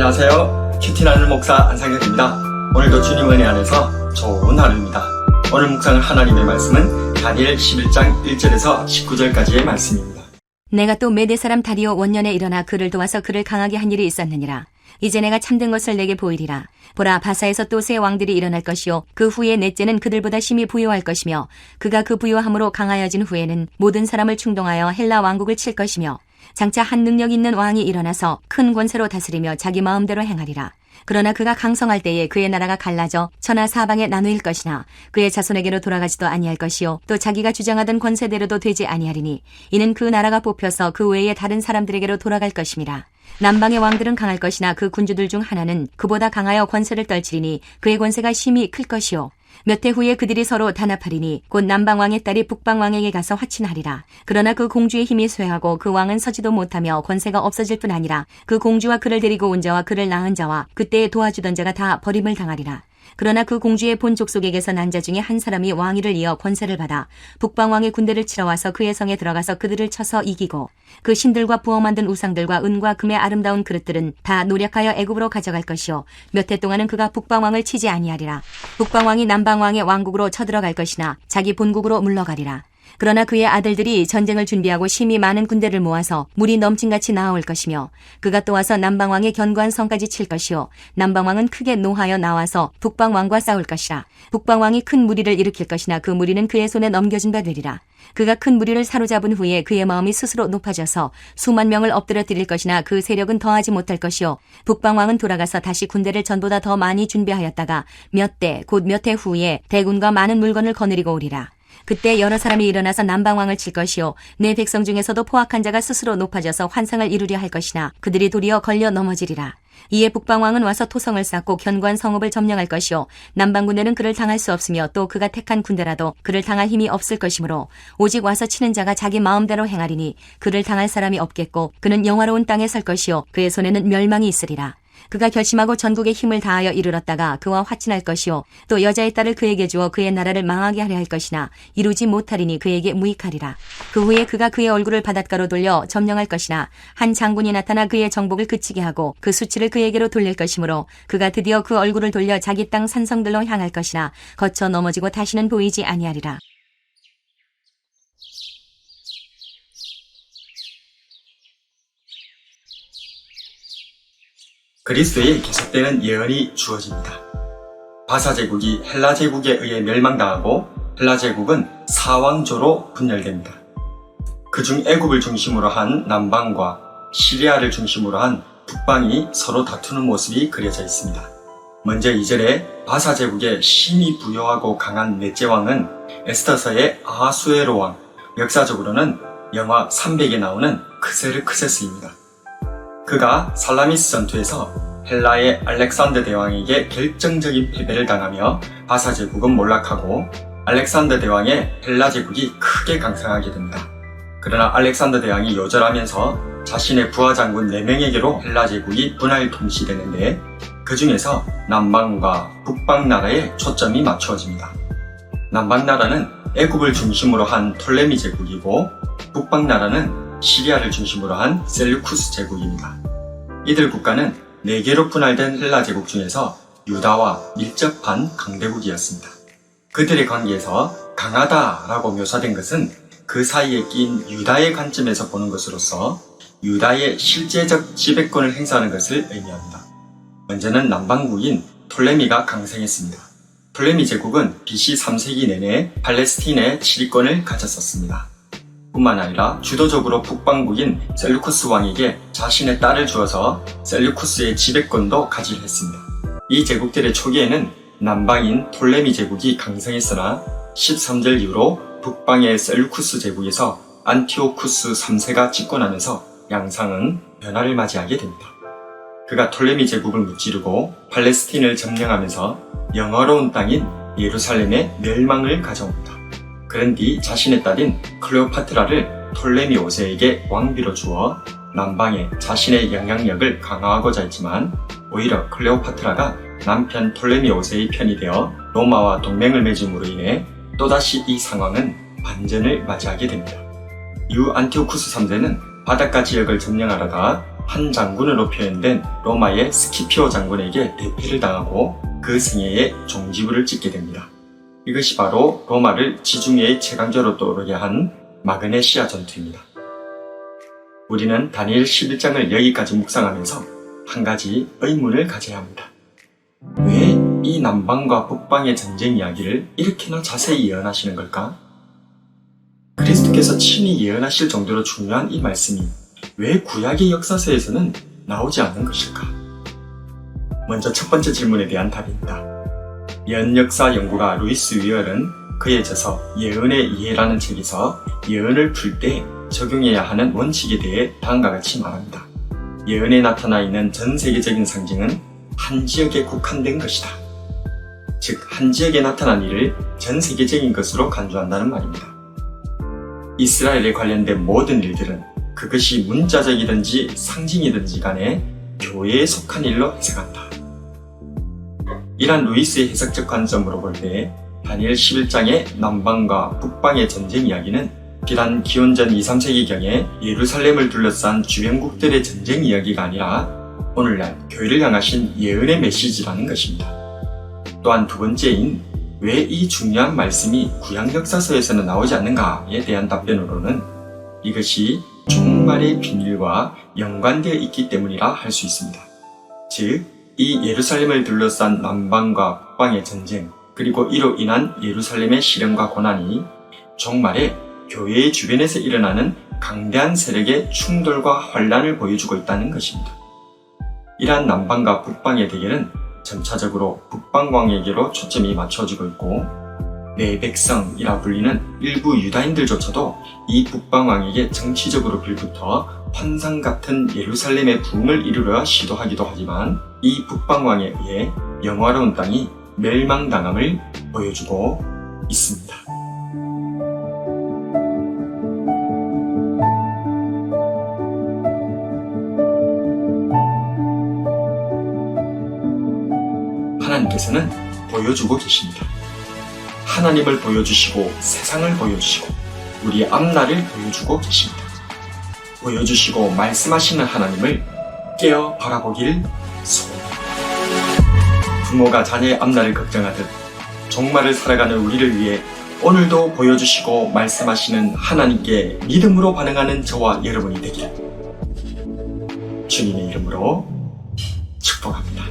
안녕하세요. 큐티나는 목사 안상혁입니다. 오늘도 주님 은혜 안에서 좋은 하루입니다. 오늘 묵상할 하나님의 말씀은 다니엘 11장 1절에서 19절까지의 말씀입니다. 내가 또 메대 사람 다리오 원년에 일어나 그를 도와서 그를 강하게 한 일이 있었느니라. 이제 내가 참된 것을 내게 보이리라. 보라, 바사에서 또 새 왕들이 일어날 것이요 그 후에 넷째는 그들보다 심히 부요할 것이며 그가 그 부요함으로 강하여진 후에는 모든 사람을 충동하여 헬라 왕국을 칠 것이며 장차 한 능력 있는 왕이 일어나서 큰 권세로 다스리며 자기 마음대로 행하리라. 그러나 그가 강성할 때에 그의 나라가 갈라져 천하 사방에 나누일 것이나 그의 자손에게로 돌아가지도 아니할 것이요 또 자기가 주장하던 권세대로도 되지 아니하리니 이는 그 나라가 뽑혀서 그 외에 다른 사람들에게로 돌아갈 것임이라. 남방의 왕들은 강할 것이나 그 군주들 중 하나는 그보다 강하여 권세를 떨치리니 그의 권세가 심히 클 것이요 몇 해 후에 그들이 서로 단합하리니 곧 남방왕의 딸이 북방왕에게 가서 화친하리라. 그러나 그 공주의 힘이 쇠하고 그 왕은 서지도 못하며 권세가 없어질 뿐 아니라 그 공주와 그를 데리고 온 자와 그를 낳은 자와 그때에 도와주던 자가 다 버림을 당하리라. 그러나 그 공주의 본 족속에게서 난 자 중에 한 사람이 왕위를 이어 권세를 받아 북방왕의 군대를 치러 와서 그의 성에 들어가서 그들을 쳐서 이기고 그 신들과 부어 만든 우상들과 은과 금의 아름다운 그릇들은 다 노력하여 애굽으로 가져갈 것이요 몇 해 동안은 그가 북방왕을 치지 아니하리라. 북방왕이 남방왕의 왕국으로 쳐들어갈 것이나 자기 본국으로 물러가리라. 그러나 그의 아들들이 전쟁을 준비하고 심히 많은 군대를 모아서 물이 넘친같이 나아올 것이며 그가 또 와서 남방왕의 견고한 성까지 칠 것이요 남방왕은 크게 노하여 나와서 북방왕과 싸울 것이라. 북방왕이 큰 무리를 일으킬 것이나 그 무리는 그의 손에 넘겨준 바 되리라. 그가 큰 무리를 사로잡은 후에 그의 마음이 스스로 높아져서 수만 명을 엎드려뜨릴 것이나 그 세력은 더하지 못할 것이요 북방왕은 돌아가서 다시 군대를 전보다 더 많이 준비하였다가 몇 대 곧 몇 해 후에 대군과 많은 물건을 거느리고 오리라. 그때 여러 사람이 일어나서 남방왕을 칠 것이요 내 백성 중에서도 포악한 자가 스스로 높아져서 환상을 이루려 할 것이나 그들이 도리어 걸려 넘어지리라. 이에 북방왕은 와서 토성을 쌓고 견고한 성읍을 점령할 것이요 남방군대는 그를 당할 수 없으며 또 그가 택한 군대라도 그를 당할 힘이 없을 것이므로 오직 와서 치는 자가 자기 마음대로 행하리니 그를 당할 사람이 없겠고 그는 영화로운 땅에 설 것이요 그의 손에는 멸망이 있으리라. 그가 결심하고 전국의 힘을 다하여 이르렀다가 그와 화친할 것이요 또 여자의 딸을 그에게 주어 그의 나라를 망하게 하려 할 것이나 이루지 못하리니 그에게 무익하리라. 그 후에 그가 그의 얼굴을 바닷가로 돌려 점령할 것이나 한 장군이 나타나 그의 정복을 그치게 하고 그 수치를 그에게로 돌릴 것이므로 그가 드디어 그 얼굴을 돌려 자기 땅 산성들로 향할 것이나 거쳐 넘어지고 다시는 보이지 아니하리라. 그리스도에 계속되는 예언이 주어집니다. 바사 제국이 헬라 제국에 의해 멸망당하고 헬라 제국은 사왕조로 분열됩니다. 그중 애굽을 중심으로 한 남방과 시리아를 중심으로 한 북방이 서로 다투는 모습이 그려져 있습니다. 먼저 2절에 바사 제국의 심히 부요하고 강한 넷째 왕은 에스더서의 아하수에로 왕, 역사적으로는 영화 300에 나오는 크세르크세스입니다. 그가 살라미스 전투에서 헬라의 알렉산더 대왕에게 결정적인 패배를 당하며 바사 제국은 몰락하고 알렉산더 대왕의 헬라 제국이 크게 강성하게 됩니다. 그러나 알렉산더 대왕이 요절하면서 자신의 부하 장군 4명에게로 헬라 제국이 분할 통치되는데 그 중에서 남방과 북방 나라에 초점이 맞추어집니다. 남방 나라는 애굽을 중심으로 한 톨레미 제국이고 북방 나라는 시리아를 중심으로 한 셀루쿠스 제국입니다. 이들 국가는 4개로 분할된 헬라 제국 중에서 유다와 밀접한 강대국이었습니다. 그들의 관계에서 강하다라고 묘사된 것은 그 사이에 낀 유다의 관점에서 보는 것으로서 유다의 실제적 지배권을 행사하는 것을 의미합니다. 먼저는 남방국인 톨레미가 강성했습니다. 톨레미 제국은 BC 3세기 내내 팔레스틴의 지휘권을 가졌었습니다. 뿐만 아니라 주도적으로 북방국인 셀루쿠스 왕에게 자신의 딸을 주어서 셀루쿠스의 지배권도 가지려 했습니다. 이 제국들의 초기에는 남방인 톨레미 제국이 강성했으나 13절 이후로 북방의 셀루쿠스 제국에서 안티오쿠스 3세가 집권하면서 양상은 변화를 맞이하게 됩니다. 그가 톨레미 제국을 무찌르고 팔레스틴을 점령하면서 영화로운 땅인 예루살렘의 멸망을 가져옵니다. 그런 뒤 자신의 딸인 클레오파트라를 톨레미 5세에게 왕비로 주어 남방에 자신의 영향력을 강화하고자 했지만 오히려 클레오파트라가 남편 톨레미 5세의 편이 되어 로마와 동맹을 맺음으로 인해 또다시 이 상황은 반전을 맞이하게 됩니다. 이후 안티오쿠스 3세는 바닷가 지역을 점령하다가 한 장군으로 표현된 로마의 스키피오 장군에게 대패를 당하고 그 승리에 종지부를 찍게 됩니다. 이것이 바로 로마를 지중해의 최강자로 떠오르게 한 마그네시아 전투입니다. 우리는 다니엘 11장을 여기까지 묵상하면서 한 가지 의문을 가져야 합니다. 왜 이 남방과 북방의 전쟁 이야기를 이렇게나 자세히 예언하시는 걸까? 그리스도께서 친히 예언하실 정도로 중요한 이 말씀이 왜 구약의 역사서에서는 나오지 않는 것일까? 먼저 첫 번째 질문에 대한 답입니다. 예언역사 연구가 루이스 위얼은 그의 저서 예언의 이해라는 책에서 예언을 풀 때 적용해야 하는 원칙에 대해 다음과 같이 말합니다. 예언에 나타나 있는 전 세계적인 상징은 한 지역에 국한된 것이다. 즉, 한 지역에 나타난 일을 전 세계적인 것으로 간주한다는 말입니다. 이스라엘에 관련된 모든 일들은 그것이 문자적이든지 상징이든지 간에 교회에 속한 일로 해석한다. 이란 루이스의 해석적 관점으로 볼 때 다니엘 11장의 남방과 북방의 전쟁 이야기는 비단 기원전 2, 3세기경에 예루살렘을 둘러싼 주변국들의 전쟁 이야기가 아니라 오늘날 교회를 향하신 예언의 메시지라는 것입니다. 또한 두 번째인 왜 이 중요한 말씀이 구약 역사서에서는 나오지 않는가에 대한 답변으로는 이것이 종말의 비밀과 연관되어 있기 때문이라 할 수 있습니다. 즉, 이 예루살렘을 둘러싼 남방과 북방의 전쟁, 그리고 이로 인한 예루살렘의 시련과 고난이 종말에 교회의 주변에서 일어나는 강대한 세력의 충돌과 환란을 보여주고 있다는 것입니다. 이러한 남방과 북방의 대결은 점차적으로 북방왕에게로 초점이 맞춰지고 있고 내 백성이라 불리는 일부 유다인들조차도 이 북방왕에게 정치적으로 빌붙어 환상 같은 예루살렘의 부흥을 이루려 시도하기도 하지만 이 북방왕에 의해 영화로운 땅이 멸망당함을 보여주고 있습니다. 하나님께서는 보여주고 계십니다. 하나님을 보여주시고 세상을 보여주시고 우리의 앞날을 보여주고 계십니다. 보여주시고 말씀하시는 하나님을 깨어 바라보길 소원합니다. 부모가 자녀의 앞날을 걱정하듯 종말을 살아가는 우리를 위해 오늘도 보여주시고 말씀하시는 하나님께 믿음으로 반응하는 저와 여러분이 되기를 주님의 이름으로 축복합니다.